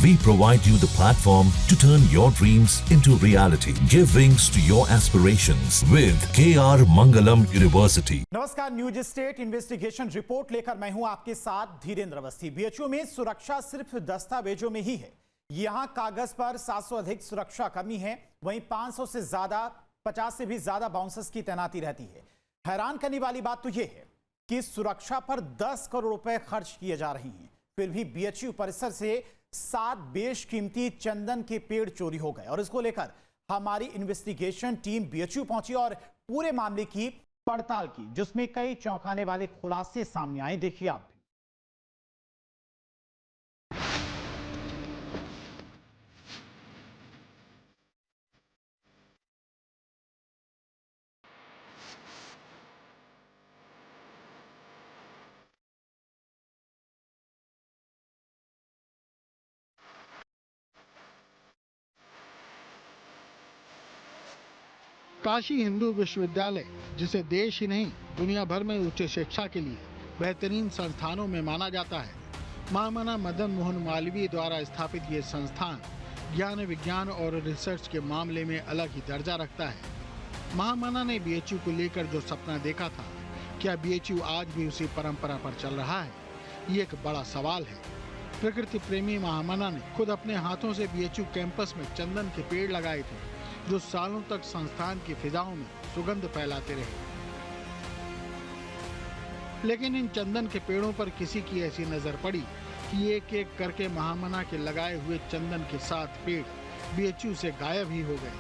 We provide you the platform to turn your dreams into reality. Give wings to your aspirations with KR Mangalam University. नमस्कार, news state investigation report लेकर मैं हूं आपके साथ Dhirendra Awasthi. BHU में सुरक्षा सिर्फ दस्तावेजों में ही है। यहां कागज पर 700 अधिक सुरक्षा कर्मी है, वहीं 500 से ज्यादा 50 से भी ज्यादा बाउंसर्स की तैनाती रहती है। हैरान करने वाली बात तो यह है कि सुरक्षा पर 10 करोड़ रुपए खर्च किए जा रहे हैं, फिर भी बीएचयू परिसर से 7 बेशकीमती चंदन के पेड़ चोरी हो गए। और इसको लेकर हमारी इन्वेस्टिगेशन टीम बीएचयू पहुंची और पूरे मामले की पड़ताल की, जिसमें कई चौंकाने वाले खुलासे सामने आए। देखिए आप। काशी हिंदू विश्वविद्यालय, जिसे देश ही नहीं दुनिया भर में उच्च शिक्षा के लिए बेहतरीन संस्थानों में माना जाता है, महामना मदन मोहन मालवीय द्वारा स्थापित ये संस्थान ज्ञान विज्ञान और रिसर्च के मामले में अलग ही दर्जा रखता है। महामना ने बीएचयू को लेकर जो सपना देखा था, क्या बीएचयू आज भी उसी परंपरा पर चल रहा है? ये एक बड़ा सवाल है। प्रकृति प्रेमी महामना ने खुद अपने हाथों से बीएचयू कैंपस में चंदन के पेड़ लगाए थे, जो सालों तक संस्थान की फिजाओं में सुगंध फैलाते रहे। लेकिन इन चंदन के पेड़ों पर किसी की ऐसी नजर पड़ी कि एक एक करके महामना के लगाए हुए चंदन के 7 पेड़ बीएचयू से गायब ही हो गए।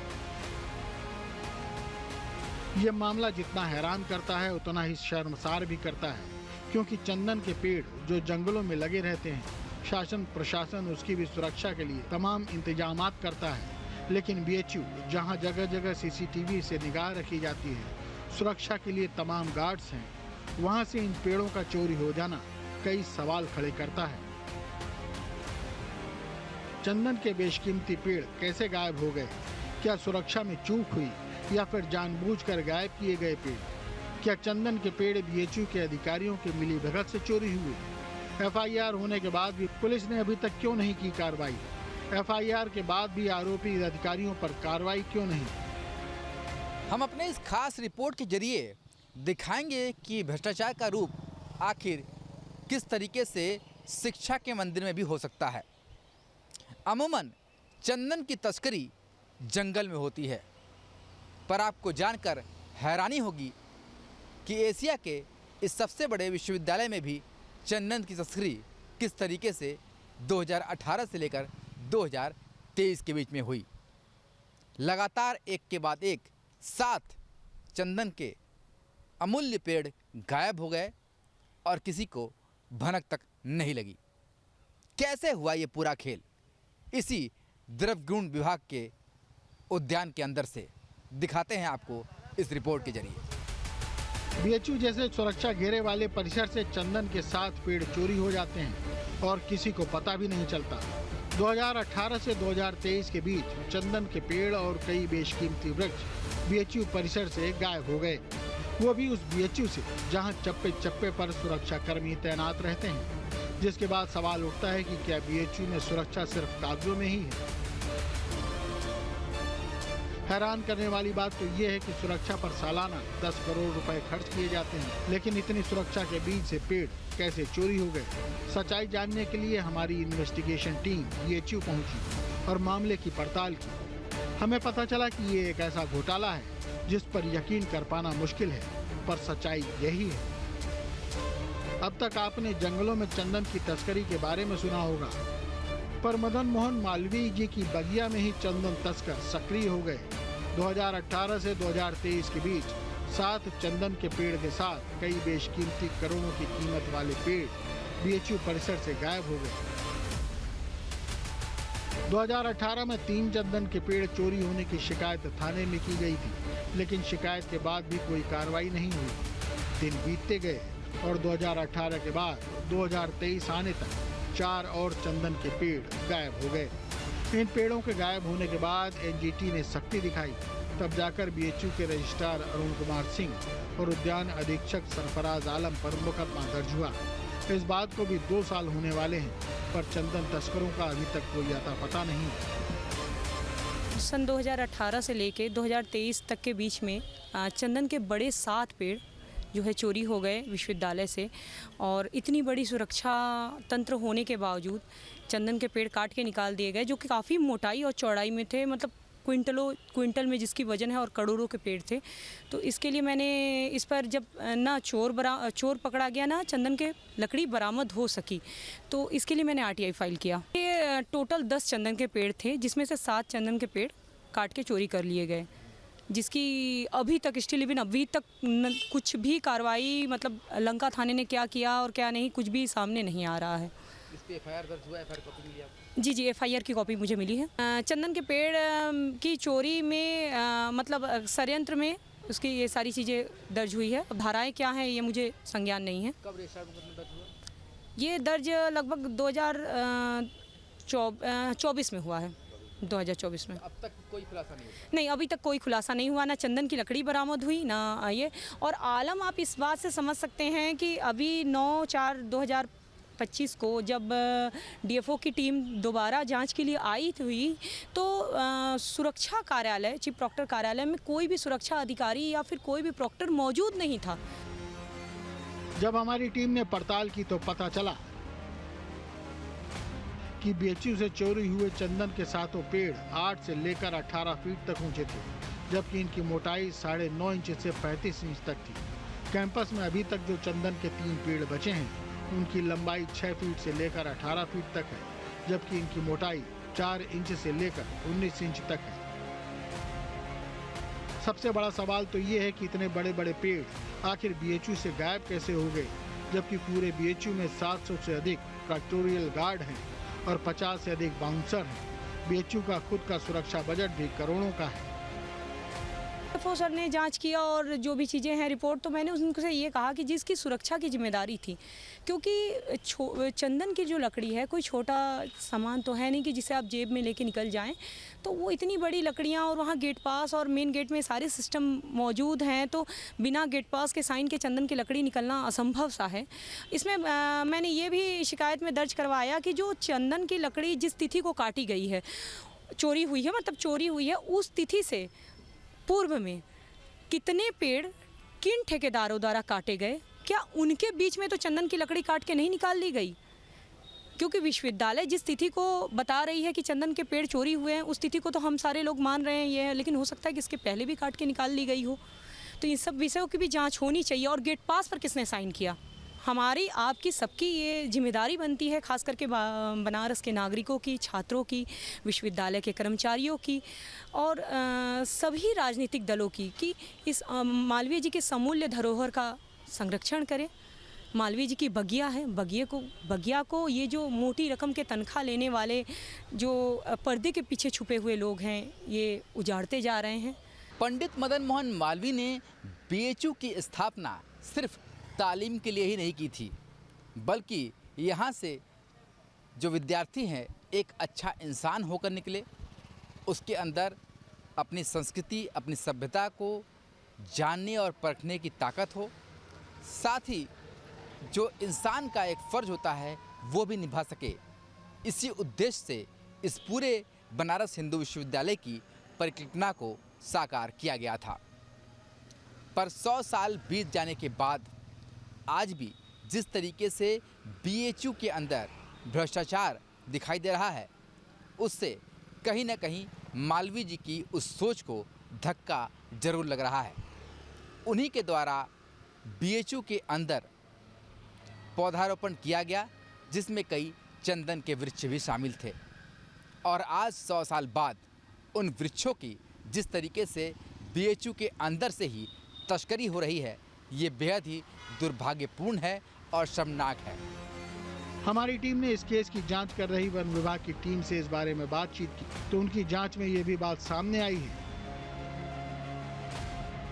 यह मामला जितना हैरान करता है, उतना ही शर्मसार भी करता है, क्योंकि चंदन के पेड़ जो जंगलों में लगे रहते हैं, शासन प्रशासन उसकी भी सुरक्षा के लिए तमाम इंतजामात करता है। लेकिन बीएचयू, जहां जगह जगह सीसीटीवी से निगाह रखी जाती है, सुरक्षा के लिए तमाम गार्ड्स हैं, वहां से इन पेड़ों का चोरी हो जाना कई सवाल खड़े करता है। चंदन के बेशकीमती पेड़ कैसे गायब हो गए? क्या सुरक्षा में चूक हुई या फिर जानबूझकर गायब किए गए पेड़? क्या चंदन के पेड़ बीएचयू के अधिकारियों की मिलीभगत से चोरी हुए? एफआईआर होने के बाद भी पुलिस ने अभी तक क्यों नहीं की कार्रवाई? एफआईआर के बाद भी आरोपी अधिकारियों पर कार्रवाई क्यों नहीं? हम अपने इस खास रिपोर्ट के जरिए दिखाएंगे कि भ्रष्टाचार का रूप आखिर किस तरीके से शिक्षा के मंदिर में भी हो सकता है। अमूमन चंदन की तस्करी जंगल में होती है, पर आपको जानकर हैरानी होगी कि एशिया के इस सबसे बड़े विश्वविद्यालय में भी चंदन की तस्करी किस तरीके से 2018 से लेकर 2023 के बीच में हुई। लगातार एक के बाद एक 7 चंदन के अमूल्य पेड़ गायब हो गए और किसी को भनक तक नहीं लगी। कैसे हुआ ये पूरा खेल? इसी द्रव्यगुण विभाग के उद्यान के अंदर से दिखाते हैं आपको इस रिपोर्ट के जरिए। बीएचयू जैसे सुरक्षा घेरे वाले परिसर से चंदन के 7 पेड़ चोरी हो जाते हैं और किसी को पता भी नहीं चलता। 2018 से 2023 के बीच चंदन के पेड़ और कई बेशकीमती वृक्ष बीएचयू परिसर से गायब हो गए, वो भी उस बीएचयू से जहां चप्पे चप्पे पर सुरक्षा कर्मी तैनात रहते हैं। जिसके बाद सवाल उठता है कि क्या बीएचयू में सुरक्षा सिर्फ कागजों में ही है? हैरान करने वाली बात तो ये है कि सुरक्षा पर सालाना 10 करोड़ रुपए खर्च किए जाते हैं, लेकिन इतनी सुरक्षा के बीच से पेड़ कैसे चोरी हो गए? सच्चाई जानने के लिए हमारी इन्वेस्टिगेशन टीम बीएचयू पहुंची और मामले की पड़ताल की। हमें पता चला कि ये एक ऐसा घोटाला है जिस पर यकीन कर पाना मुश्किल है, पर सच्चाई यही है। अब तक आपने जंगलों में चंदन की तस्करी के बारे में सुना होगा, पर मदन मोहन मालवीय जी की बगिया में ही चंदन तस्कर सक्रिय हो गए। 2018 से 2023 के बीच 7 चंदन के पेड़ के साथ कई बेशकीमती करोड़ों की कीमत वाले पेड़ बीएचयू परिसर से गायब हो गए। 2018 में 3 चंदन के पेड़ चोरी होने की शिकायत थाने में की गई थी, लेकिन शिकायत के बाद भी कोई कार्रवाई नहीं हुई। दिन बीतते गए और 2018 के बाद 2023 आने तक 4 और चंदन के पेड़ गायब हो गए। इन पेड़ों के गायब होने के बाद एनजीटी ने सख्ती दिखाई, तब जाकर बीएचयू के रजिस्ट्रार अरुण कुमार सिंह और उद्यान अधीक्षक सरफराज आलम पर मुकदमा दर्ज हुआ। इस बात को भी 2 साल होने वाले हैं। पर चंदन तस्करों का अभी तक कोई अता पता नहीं। सन 2018 से लेके 2023 तक के बीच में चंदन के बड़े 7 पेड़ जो है चोरी हो गए विश्वविद्यालय से, और इतनी बड़ी सुरक्षा तंत्र होने के बावजूद चंदन के पेड़ काट के निकाल दिए गए, जो कि काफ़ी मोटाई और चौड़ाई में थे, मतलब क्विंटल में जिसकी वजन है, और करोड़ों के पेड़ थे। तो इसके लिए मैंने इस पर जब ना चोर पकड़ा गया ना चंदन के लकड़ी बरामद हो सकी, तो इसके लिए मैंने आरटीआई फाइल किया। ये टोटल 10 चंदन के पेड़ थे, जिसमें से 7 चंदन के पेड़ काट के चोरी कर लिए गए, जिसकी अभी तक कुछ भी कार्रवाई, मतलब लंका थाने ने क्या किया और क्या नहीं, कुछ भी सामने नहीं आ रहा है। इस पे एफआईआर दर्ज हुआ, एफआईआर कॉपी मिली आपको? जी, एफआईआर की कॉपी मुझे मिली है। चंदन के पेड़ की चोरी में मतलब षड्यंत्र में उसकी ये सारी चीज़ें दर्ज हुई है। अब धाराएं क्या हैं ये मुझे संज्ञान नहीं है। कब रजिस्टर्ड मुकदमा दर्ज हुआ? ये दर्ज लगभग 2024 में हुआ है, 2024 में। अब तक कोई खुलासा नहीं हुआ? नहीं, अभी तक कोई खुलासा नहीं हुआ, ना चंदन की लकड़ी बरामद हुई ना ये। और आलम आप इस बात से समझ सकते हैं कि अभी 9/4/2025 को जब डीएफओ की टीम दोबारा जांच के लिए आई हुई, तो सुरक्षा कार्यालय, चीफ प्रॉक्टर कार्यालय में कोई भी सुरक्षा अधिकारी या फिर कोई भी प्रॉक्टर मौजूद नहीं था। जब हमारी टीम ने पड़ताल की तो पता चला कि बीएचयू से चोरी हुए चंदन के 7 पेड़ 8 से लेकर 18 फीट तक ऊंचे थे, जबकि इनकी मोटाई 9.5 इंच से 35 इंच तक थी। कैंपस में अभी तक जो चंदन के 3 पेड़ बचे हैं, उनकी लंबाई 6 फीट से लेकर 18 फीट तक है, जबकि इनकी मोटाई 4 इंच से लेकर 19 इंच तक है। सबसे बड़ा सवाल तो ये है कि इतने बड़े बड़े पेड़ आखिर बीएचयू से गायब कैसे हो गए, जबकि पूरे बीएचयू में 700 से अधिक प्रेक्टोरियल गार्ड हैं और 50 से अधिक बाउंसर हैं। बीएचयू का खुद का सुरक्षा बजट भी करोड़ों का है। सर ने जांच किया और जो भी चीज़ें हैं रिपोर्ट, तो मैंने उनसे ये कहा कि जिसकी सुरक्षा की जिम्मेदारी थी, क्योंकि चंदन की जो लकड़ी है कोई छोटा सामान तो है नहीं कि जिसे आप जेब में लेके निकल जाएं, तो वो इतनी बड़ी लकड़ियां, और वहाँ गेट पास और मेन गेट में सारे सिस्टम मौजूद हैं, तो बिना गेट पास के साइन के चंदन की लकड़ी निकलना असंभव सा है। इसमें मैंने ये भी शिकायत में दर्ज करवाया कि जो चंदन की लकड़ी जिस तिथि को काटी गई है, चोरी हुई है, मतलब चोरी हुई है, उस तिथि से पूर्व में कितने पेड़ किन ठेकेदारों द्वारा काटे गए, क्या उनके बीच में तो चंदन की लकड़ी काट के नहीं निकाल ली गई? क्योंकि विश्वविद्यालय जिस तिथि को बता रही है कि चंदन के पेड़ चोरी हुए हैं, उस तिथि को तो हम सारे लोग मान रहे हैं ये है, लेकिन हो सकता है कि इसके पहले भी काट के निकाल ली गई हो। तो इन सब विषयों की भी जांच होनी चाहिए। और गेट पास पर किसने साइन किया? हमारी, आपकी, सबकी ये जिम्मेदारी बनती है, खास करके बनारस के नागरिकों की, छात्रों की, विश्वविद्यालय के कर्मचारियों की और सभी राजनीतिक दलों की, कि इस मालवीय जी के समूल्य धरोहर का संरक्षण करें। मालवीय जी की बगिया है, बगिया को ये जो मोटी रकम के तनख्वाह लेने वाले जो पर्दे के पीछे छुपे हुए लोग हैं, ये उजाड़ते जा रहे हैं। पंडित मदन मोहन मालवीय ने बीएचयू की स्थापना सिर्फ तालीम के लिए ही नहीं की थी, बल्कि यहाँ से जो विद्यार्थी हैं एक अच्छा इंसान होकर निकले, उसके अंदर अपनी संस्कृति, अपनी सभ्यता को जानने और परखने की ताकत हो, साथ ही जो इंसान का एक फ़र्ज होता है वो भी निभा सके। इसी उद्देश्य से इस पूरे बनारस हिंदू विश्वविद्यालय की परिकल्पना को साकार किया गया था। पर 100 साल बीत जाने के बाद आज भी जिस तरीके से बीएचयू के अंदर भ्रष्टाचार दिखाई दे रहा है, उससे कहीं ना कहीं मालवीय जी की उस सोच को धक्का जरूर लग रहा है। उन्हीं के द्वारा बीएचयू के अंदर पौधारोपण किया गया, जिसमें कई चंदन के वृक्ष भी शामिल थे, और आज 100 साल बाद उन वृक्षों की जिस तरीके से बीएचयू के अंदर से ही तस्करी हो रही है, ये बेहद ही दुर्भाग्यपूर्ण है और शर्मनाक है। हमारी टीम ने इस केस की जांच कर रही वन विभाग की टीम से इस बारे में बातचीत की, तो उनकी जांच में ये भी बात सामने आई है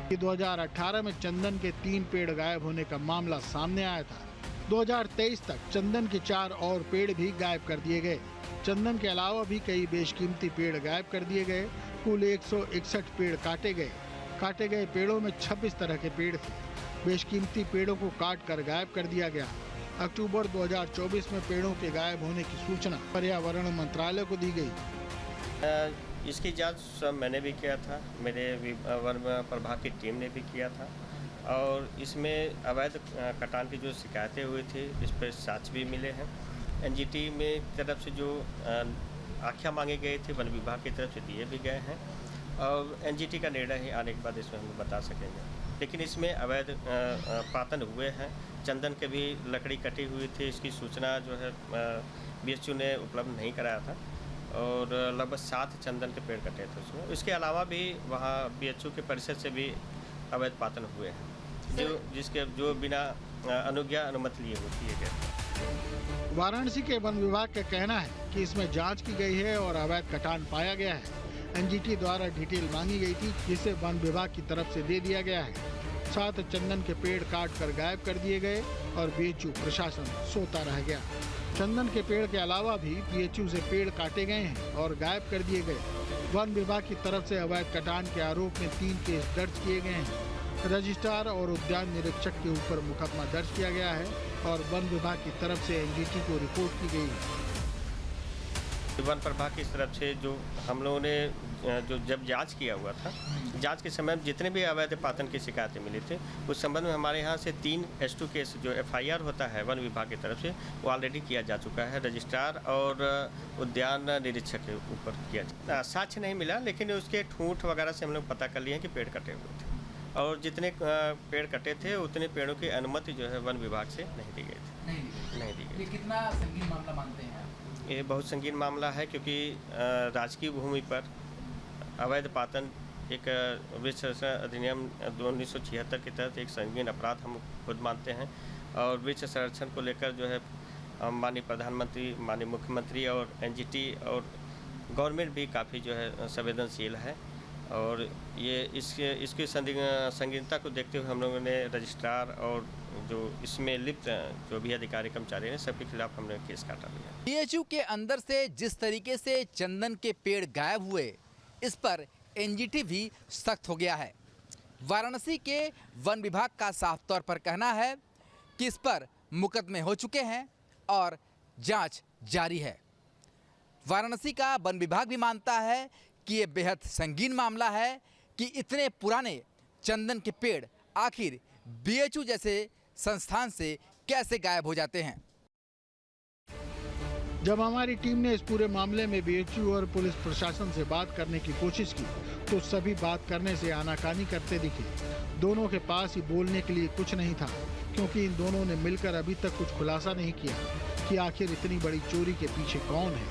कि 2018 में चंदन के 3 पेड़ गायब होने का मामला सामने आया था। 2023 तक चंदन के 4 और पेड़ भी गायब कर दिए गए। चंदन के अलावा भी कई बेशकीमती पेड़ गायब कर दिए गए। कुल 161 पेड़ काटे गए। काटे गए पेड़ों में 26 तरह के पेड़ थे। बेशकीमती पेड़ों को काट कर गायब कर दिया गया। अक्टूबर 2024 में पेड़ों के गायब होने की सूचना पर्यावरण मंत्रालय को दी गई। इसकी जांच मैंने भी किया था, मेरे वन प्रभाग की टीम ने भी किया था और इसमें अवैध कटान की जो शिकायतें हुई थी इस पर साक्ष्य भी मिले हैं। एनजीटी में तरफ से जो आख्या मांगे गए थे वन विभाग की तरफ से दिए भी गए हैं और एनजीटी का निर्णय ही आने के बाद इसमें हम बता सकेंगे। लेकिन इसमें अवैध पातन हुए हैं, चंदन के भी लकड़ी कटी हुई थी, इसकी सूचना जो है बीएचयू ने उपलब्ध नहीं कराया था और लगभग 7 चंदन के पेड़ कटे थे उसमें। इसके अलावा भी वहाँ बीएचयू के परिसर से भी अवैध पातन हुए हैं जो बिना अनुज्ञा अनुमति लिए किए गए। वाराणसी के वन विभाग का कहना है कि इसमें जांच की गई है और अवैध कटान पाया गया है। एनजीटी द्वारा डिटेल मांगी गई थी जिसे वन विभाग की तरफ से दे दिया गया है। 7 चंदन के पेड़ काट कर गायब कर दिए गए और बीएचयू प्रशासन सोता रह गया। चंदन के पेड़ के अलावा भी बीएचयू से पेड़ काटे गए हैं और गायब कर दिए गए। वन विभाग की तरफ से अवैध कटान के आरोप में 3 केस दर्ज किए गए हैं। रजिस्ट्रार और उद्यान निरीक्षक के ऊपर मुकदमा दर्ज किया गया है और वन विभाग की तरफ से एनजीटी को रिपोर्ट की गई है। वन प्रभाग की तरफ से जो हम लोगों ने जो जब जांच किया हुआ था, जांच के समय में जितने भी अवैध पातन की शिकायतें मिली थी उस संबंध में हमारे यहाँ से 3 S2 केस जो एफआईआर होता है वन विभाग की तरफ से वो ऑलरेडी किया जा चुका है। रजिस्ट्रार और उद्यान निरीक्षक के ऊपर किया। साक्ष्य नहीं मिला लेकिन उसके ठूंठ वगैरह से हम लोग पता कर लिए कि पेड़ कटे हुए थे और जितने पेड़ कटे थे उतने पेड़ों की अनुमति जो है वन विभाग से नहीं दी गई थी। नहीं दी गई। कितना संगीन मामला मानते हैं? ये बहुत संगीन मामला है क्योंकि राजकीय भूमि पर अवैध पातन एक वृक्ष संरक्षण अधिनियम 1976 के तहत एक संगीन अपराध हम खुद मानते हैं और वृक्ष संरक्षण को लेकर जो है माननीय प्रधानमंत्री, माननीय मुख्यमंत्री और एनजीटी और गवर्नमेंट भी काफ़ी जो है संवेदनशील है और ये इसकी संगीनता को देखते हुए हम लोगों ने रजिस्ट्रार और जो इसमें लिप्त जो भी अधिकारी कर्मचारी हैं सबके खिलाफ हमने केस काटा लिया। बीएचयू के अंदर से जिस तरीके से चंदन के पेड़ गायब हुए इस पर एनजीटी भी सख्त हो गया है। वाराणसी के वन विभाग का साफ तौर पर कहना है कि इस पर मुकदमे हो चुके हैं और जांच जारी है। वाराणसी का वन विभाग भी मानता है कि ये बेहद संगीन मामला है कि इतने पुराने चंदन के पेड़ आखिर बीएचयू जैसे संस्थान से कैसे गायब हो जाते हैं। जब हमारी टीम ने इस पूरे मामले में बीएचयू और पुलिस प्रशासन से बात करने की कोशिश की तो सभी बात करने से आनाकानी करते दिखे। दोनों के पास ही बोलने के लिए कुछ नहीं था क्योंकि इन दोनों ने मिलकर अभी तक कुछ खुलासा नहीं किया कि आखिर इतनी बड़ी चोरी के पीछे कौन है।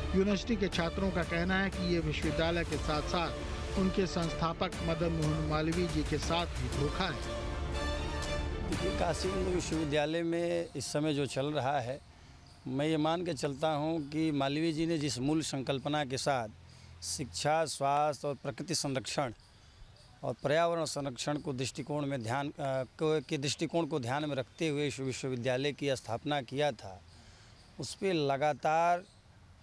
यूनिवर्सिटी के छात्रों का कहना है कि ये विश्वविद्यालय के साथ साथ उनके संस्थापक मदन मोहन मालवीय जी के साथ भी धोखा है। देखिए, काशी हिंदू विश्वविद्यालय में इस समय जो चल रहा है, मैं ये मान के चलता हूँ कि मालवीय जी ने जिस मूल संकल्पना के साथ शिक्षा, स्वास्थ्य और प्रकृति संरक्षण और पर्यावरण संरक्षण को दृष्टिकोण को ध्यान में रखते हुए इस विश्वविद्यालय की स्थापना किया था, उस पर लगातार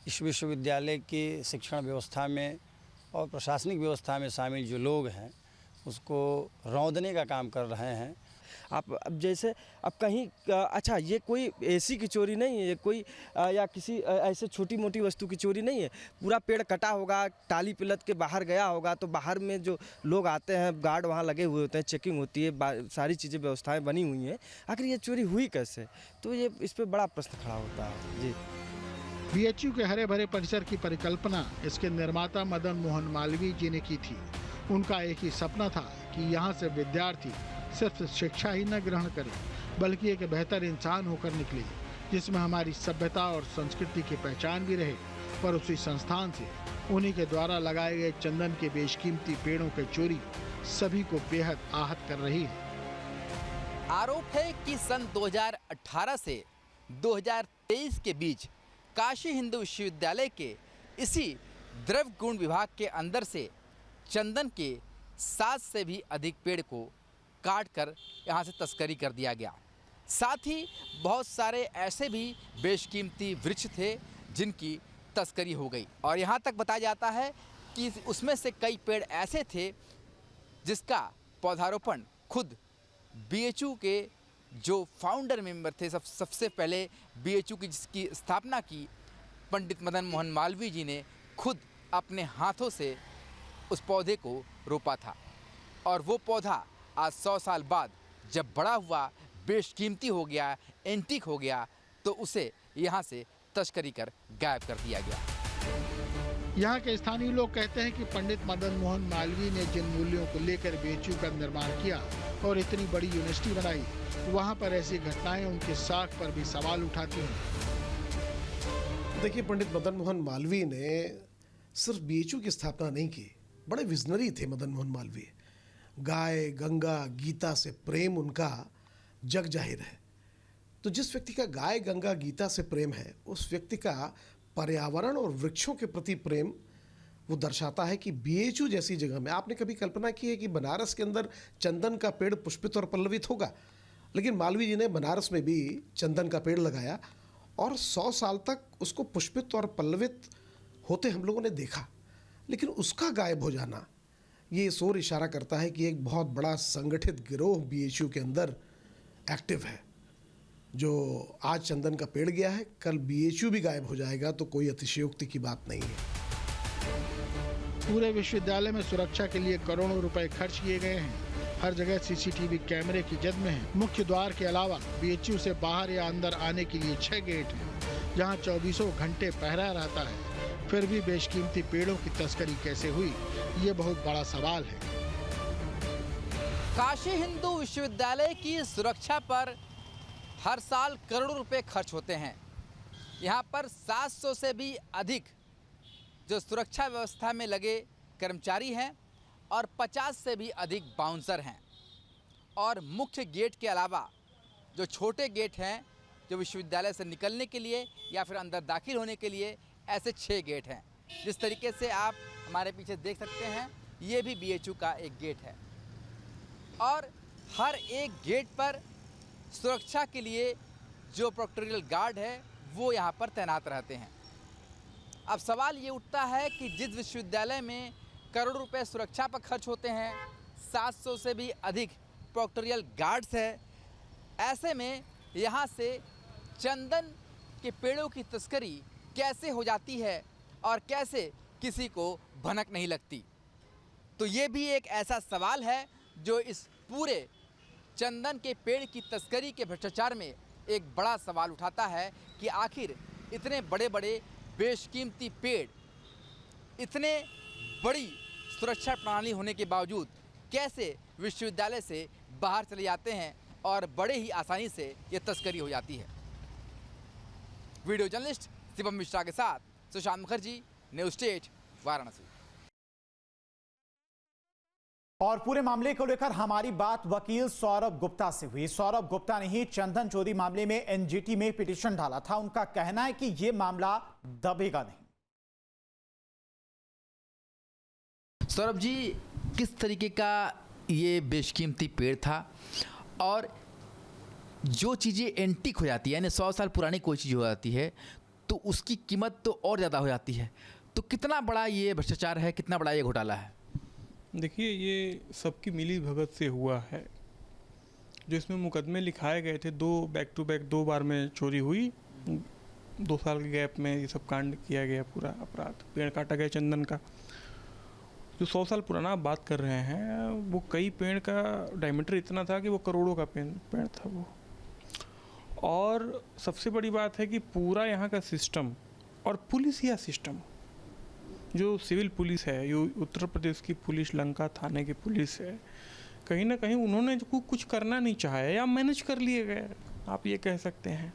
इस विश्वविद्यालय की शिक्षण व्यवस्था में और प्रशासनिक व्यवस्था में शामिल जो लोग हैं उसको रौंदने का काम कर रहे हैं। आप अब जैसे अब कहीं अच्छा ये कोई ऐसी की चोरी नहीं है, ये कोई या किसी ऐसे छोटी मोटी वस्तु की चोरी नहीं है। पूरा पेड़ कटा होगा, टाली पिलत के बाहर गया होगा तो बाहर में जो लोग आते हैं, गार्ड वहाँ लगे हुए होते हैं, चेकिंग होती है, सारी चीज़ें व्यवस्थाएं बनी हुई हैं। आखिर ये चोरी हुई कैसे? तो ये इस पर बड़ा प्रश्न खड़ा होता है। जी, बीएचयू के हरे भरे परिसर की परिकल्पना इसके निर्माता मदन मोहन मालवीय जी ने की थी। उनका एक ही सपना था कि यहाँ से विद्यार्थी सिर्फ शिक्षा ही न ग्रहण करे बल्कि एक बेहतर इंसान होकर निकले जिसमें हमारी सभ्यता और संस्कृति की पहचान भी रहे। पर उसी संस्थान से उन्हीं के द्वारा लगाए गए चंदन के बेशकीमती पेड़ों की चोरी सभी को बेहद आहत कर रही है। आरोप है कि सन 2018 से 2023 के बीच काशी हिंदू विश्वविद्यालय के इसी द्रव्य गुण विभाग के अंदर से चंदन के 7 से भी अधिक पेड़ को काट कर यहाँ से तस्करी कर दिया गया। साथ ही बहुत सारे ऐसे भी बेशकीमती वृक्ष थे जिनकी तस्करी हो गई और यहाँ तक बताया जाता है कि उसमें से कई पेड़ ऐसे थे जिसका पौधारोपण खुद बीएचयू के जो फाउंडर मेंबर थे, सबसे पहले बीएचयू की जिसकी स्थापना की पंडित मदन मोहन मालवीय जी ने खुद अपने हाथों से उस पौधे को रोपा था। और वो पौधा आज 100 साल बाद जब बड़ा हुआ, बेशकीमती हो गया, एंटीक हो गया, तो उसे यहाँ से तस्करी कर गायब कर दिया गया। यहाँ के स्थानीय लोग कहते हैं कि पंडित मदन मोहन मालवीय ने जिन मूल्यों को लेकर बीएचयू का निर्माण किया और इतनी बड़ी यूनिवर्सिटी बनाई, वहाँ पर ऐसी घटनाएं उनके साख पर भी सवाल उठाती हैं। देखिए, पंडित मदन मोहन मालवीय ने सिर्फ बीएचयू की स्थापना नहीं की, बड़े विजनरी थे मदन मोहन मालवीय। गाय, गंगा, गीता से प्रेम उनका जग जाहिर है। तो जिस व्यक्ति का गाय, गंगा, गीता से प्रेम है, उस व्यक्ति का पर्यावरण और वृक्षों के प्रति प्रेम वो दर्शाता है कि बीएचयू जैसी जगह में आपने कभी कल्पना की है कि बनारस के अंदर चंदन का पेड़ पुष्पित और पल्लवित होगा? लेकिन मालवीय जी ने बनारस में भी चंदन का पेड़ लगाया और 100 साल तक उसको पुष्पित और पल्लवित होते हम लोगों ने देखा। लेकिन उसका गायब हो जाना, ये इस ओर इशारा करता है कि एक बहुत बड़ा संगठित गिरोह बीएचयू के अंदर एक्टिव है। जो आज चंदन का पेड़ गया है, कल बीएचयू भी गायब हो जाएगा, तो कोई अतिशयोक्ति की बात नहीं है। पूरे विश्वविद्यालय में सुरक्षा के लिए करोड़ों रुपए खर्च किए गए हैं। हर जगह सीसीटीवी कैमरे की जद में है। मुख्य द्वार के अलावा बीएचयू से बाहर या अंदर आने के लिए 6 गेट हैं, जहां 24 घंटे पहरा रहता है। फिर भी बेशकीमती पेड़ों की तस्करी कैसे हुई, ये बहुत बड़ा सवाल है। काशी हिंदू विश्वविद्यालय की सुरक्षा पर हर साल करोड़ों रुपए खर्च होते हैं। यहाँ पर 700 से भी अधिक जो सुरक्षा व्यवस्था में लगे कर्मचारी हैं और 50 से भी अधिक बाउंसर हैं। और मुख्य गेट के अलावा जो छोटे गेट हैं, जो विश्वविद्यालय से निकलने के लिए या फिर अंदर दाखिल होने के लिए, ऐसे 6 गेट हैं। जिस तरीके से आप हमारे पीछे देख सकते हैं, ये भी बीएचयू का एक गेट है। और हर एक गेट पर सुरक्षा के लिए जो प्रोक्टोरियल गार्ड है वो यहाँ पर तैनात रहते हैं। अब सवाल ये उठता है कि जिस विश्वविद्यालय में करोड़ों रुपए सुरक्षा पर खर्च होते हैं, 700 से भी अधिक प्रोक्टोरियल गार्ड्स है, ऐसे में यहाँ से चंदन के पेड़ों की तस्करी कैसे हो जाती है और कैसे किसी को भनक नहीं लगती? तो ये भी एक ऐसा सवाल है जो इस पूरे चंदन के पेड़ की तस्करी के भ्रष्टाचार में एक बड़ा सवाल उठाता है कि आखिर इतने बड़े बड़े बेशकीमती पेड़, इतने बड़ी सुरक्षा प्रणाली होने के बावजूद कैसे विश्वविद्यालय से बाहर चले जाते हैं और बड़े ही आसानी से ये तस्करी हो जाती है। वीडियो जर्नलिस्ट शिवम मिश्रा के साथ सुशांत मुखर्जी, न्यूज़ स्टेट, वाराणसी। और पूरे मामले को लेकर हमारी बात वकील सौरभ गुप्ता से हुई। सौरभ गुप्ता ने ही चंदन चोरी मामले में एनजीटी में पिटीशन डाला था। उनका कहना है कि यह मामला दबेगा नहीं। सौरभ जी, किस तरीके का ये बेशकीमती पेड़ था और जो चीज़ें एंटीक हो जाती है, यानी 100 साल पुरानी कोई चीज़ हो जाती है, तो उसकी कीमत तो और ज़्यादा हो जाती है। तो कितना बड़ा ये भ्रष्टाचार है, कितना बड़ा ये घोटाला है? देखिए, ये सबकी मिली भगत से हुआ है। जो इसमें मुकदमे लिखाए गए थे, 2 बैक टू बैक 2 बार में चोरी हुई, 2 साल के गैप में ये सब कांड किया गया, पूरा अपराध, पेड़ काटा गया चंदन का। जो 100 साल पुराना आप बात कर रहे हैं, वो कई पेड़ का डायमीटर इतना था कि वो करोड़ों का पेड़ था वो। और सबसे बड़ी बात है कि पूरा यहाँ का सिस्टम और पुलिस या सिस्टम, जो सिविल पुलिस है, जो उत्तर प्रदेश की पुलिस, लंका थाने की पुलिस है, कहीं ना कहीं उन्होंने कुछ करना नहीं चाहा या मैनेज कर लिए गए, आप ये कह सकते हैं।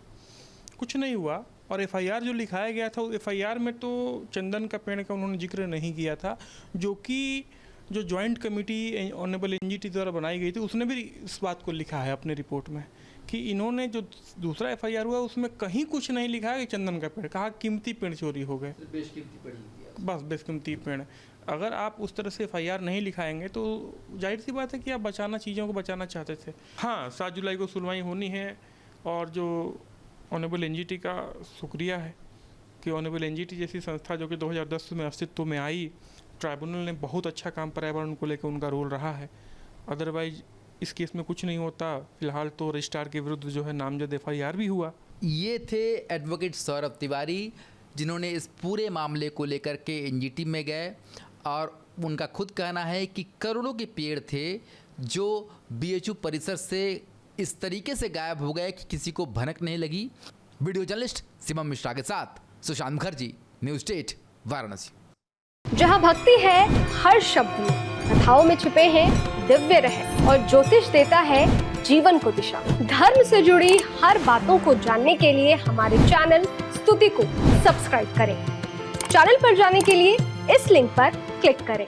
कुछ नहीं हुआ। और एफआईआर जो लिखाया गया था, एफआईआर में तो चंदन का पेड़ का उन्होंने जिक्र नहीं किया था, जो कि जो जॉइंट कमेटी ऑनरेबल एनजीटी द्वारा बनाई गई थी, उसने भी इस बात को लिखा है अपने रिपोर्ट में कि इन्होंने जो दूसरा एफआईआर हुआ उसमें कहीं कुछ नहीं लिखा है कि चंदन का पेड़, कहा कीमती पेड़ चोरी हो गए, बस बेशकीमती पेड़। अगर आप उस तरह से एफआईआर नहीं लिखाएंगे तो जाहिर सी बात है कि आप चीज़ों को बचाना चाहते थे। हाँ, 7 जुलाई को सुनवाई होनी है और जो ऑनरेबल एनजीटी का शुक्रिया है कि ऑनरेबल एनजीटी जैसी संस्था जो कि 2010 में अस्तित्व में आई, ट्राइब्यूनल ने बहुत अच्छा काम पर्यावरण को लेकर उनका रोल रहा है। अदरवाइज इस केस में कुछ नहीं होता। फिलहाल तो रजिस्ट्रार के विरुद्ध जो है नामजद FIR भी हुआ। ये थे एडवोकेट सौरभ तिवारी, जिन्होंने इस पूरे मामले को लेकर के NGT में गए और उनका खुद कहना है कि करोड़ों के पेड़ थे जो BHU परिसर से इस तरीके से गायब हो गए कि किसी को भनक नहीं लगी। वीडियो जर्नलिस्ट शिवम मिश्रा के साथ सुशांत मुखर्जी, न्यूज़ 8 वाराणसी। जहाँ भक्ति है हर शब्द में, कथाओं में छिपे हैं दिव्य रहस्य और ज्योतिष देता है जीवन को दिशा। धर्म से जुड़ी हर बातों को जानने के लिए हमारे चैनल स्तुति को सब्सक्राइब करें। चैनल पर जाने के लिए इस लिंक पर क्लिक करें।